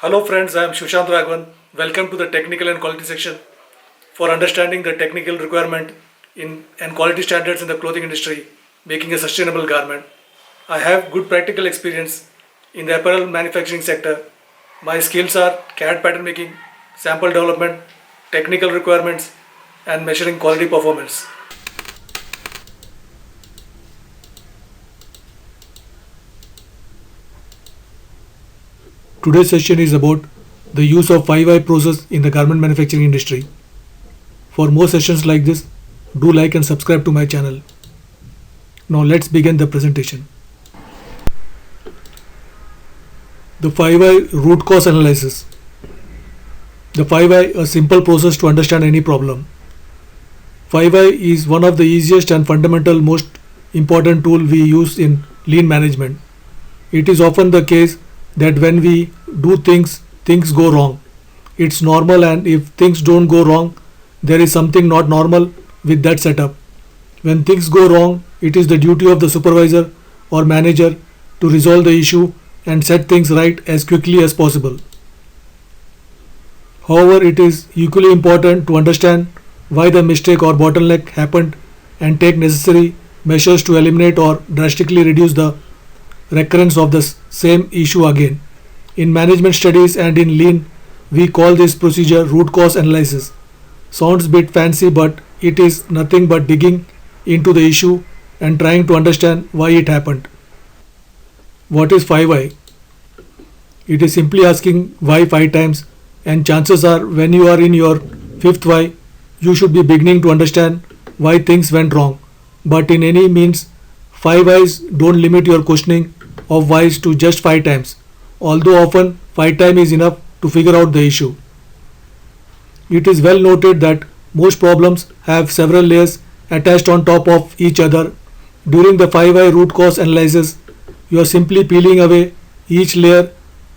Hello friends, I am Shushant Raghavan. Welcome to the technical and quality section for understanding the technical requirement in and quality standards in the clothing industry, making a sustainable garment. I have good practical experience in the apparel manufacturing sector. My skills are CAD pattern making, sample development, technical requirements, and measuring quality performance. Today's session is about the use of 5i process in the garment manufacturing industry. For more sessions like this, do like and subscribe to my channel. Now let's begin the presentation. The 5i root cause analysis. The 5i a simple process to understand any problem. 5i is one of the easiest and fundamental most important tool we use in lean management. It is often the case that when we do things go wrong. It's normal, and if things don't go wrong, there is something not normal with that setup. When things go wrong, it is the duty of the supervisor or manager to resolve the issue and set things right as quickly as possible. However, it is equally important to understand why the mistake or bottleneck happened and take necessary measures to eliminate or drastically reduce the recurrence of the same issue again. In management studies and in lean, we call this procedure root cause analysis. Sounds bit fancy, but it is nothing but digging into the issue and trying to understand why it happened. What is 5i? It is simply asking why 5 times, and chances are when you are in your fifth why, you should be beginning to understand why things went wrong. But in any means, 5 whys don't limit your questioning of whys to just 5 times, although often 5 times is enough to figure out the issue. It is well noted that most problems have several layers attached on top of each other. During the 5i root cause analysis, you are simply peeling away each layer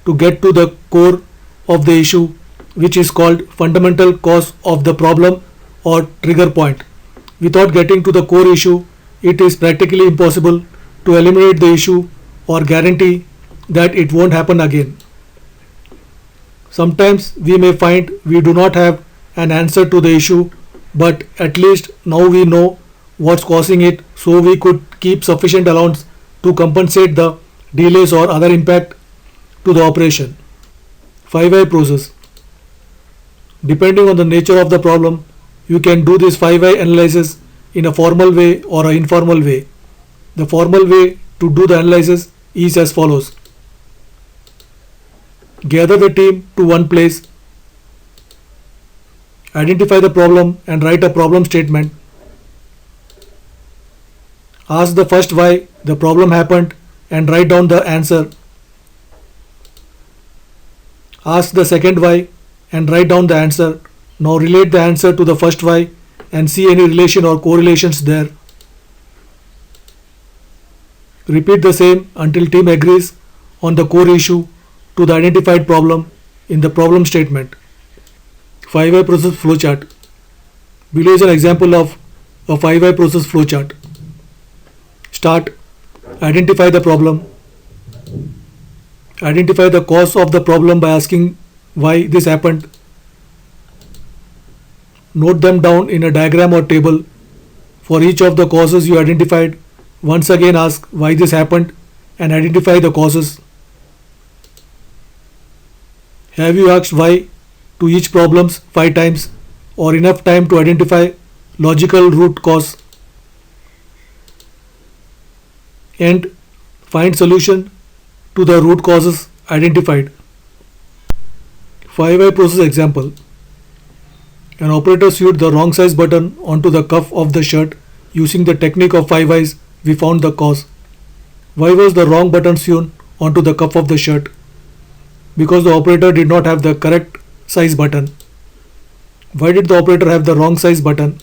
to get to the core of the issue, which is called fundamental cause of the problem or trigger point. Without getting to the core issue, it is practically impossible to eliminate the issue or guarantee that it won't happen again. Sometimes we may find we do not have an answer to the issue, but at least now we know what's causing it, so we could keep sufficient allowance to compensate the delays or other impact to the operation. 5i process. Depending on the nature of the problem, you can do this 5i analysis in a formal way or an informal way. The formal way to do the analysis is as follows. Gather the team to one place, identify the problem and write a problem statement. Ask the first why the problem happened and write down the answer. Ask the second why and write down the answer. Now relate the answer to the first why and see any relation or correlations there. Repeat the same until team agrees on the core issue to the identified problem in the problem statement. 5i process flowchart. Below is an example of a 5i process flowchart. Start. Identify the problem. Identify the cause of the problem by asking why this happened. Note them down in a diagram or table. For each of the causes you identified, once again ask why this happened and identify the causes. Have you asked why to each problems 5 times or enough time to identify logical root cause? And find solution to the root causes identified. 5i process example. An operator sewed the wrong size button onto the cuff of the shirt. Using the technique of 5 whys, we found the cause. Why was the wrong button sewn onto the cuff of the shirt? Because the operator did not have the correct size button. Why did the operator have the wrong size button?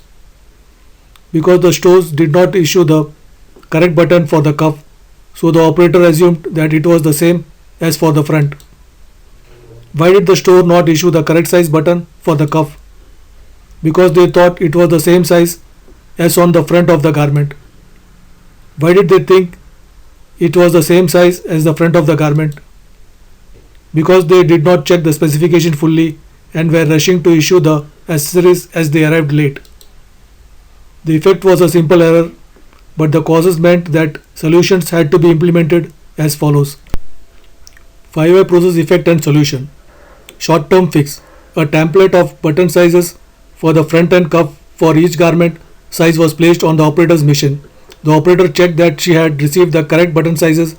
Because the stores did not issue the correct button for the cuff, so the operator assumed that it was the same as for the front. Why did the store not issue the correct size button for the cuff? Because they thought it was the same size as on the front of the garment. Why did they think it was the same size as the front of the garment? because they did not check the specification fully and were rushing to issue the accessories as they arrived late. The effect was a simple error, but the causes meant that solutions had to be implemented as follows. 5-way process effect and solution. Short-term fix. A template of button sizes for the front and cuff for each garment size was placed on the operator's machine. The operator checked that she had received the correct button sizes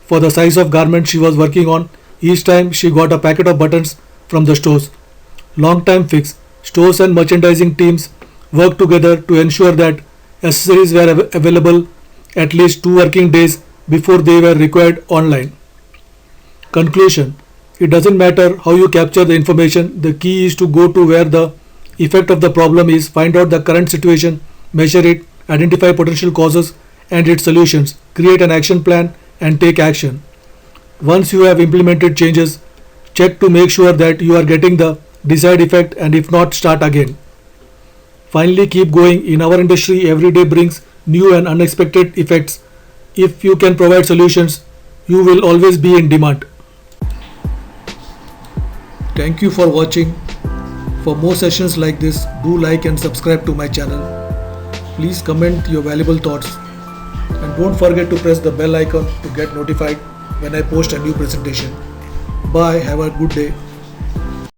for the size of garment she was working on each time she got a packet of buttons from the stores. Long-time fix. Stores and merchandising teams worked together to ensure that accessories were available at least 2 working days before they were required online. Conclusion. It doesn't matter how you capture the information, the key is to go to where the effect of the problem is, find out the current situation, measure it, identify potential causes and its solutions, create an action plan and take action. Once you have implemented changes, check to make sure that you are getting the desired effect, and if not, start again. Finally, keep going. In our industry, every day brings new and unexpected effects. If you can provide solutions, you will always be in demand. Thank you for watching. For more sessions like this, do like and subscribe to my channel. Please comment your valuable thoughts and don't forget to press the bell icon to get notified when I post a new presentation. Bye. Have a good day.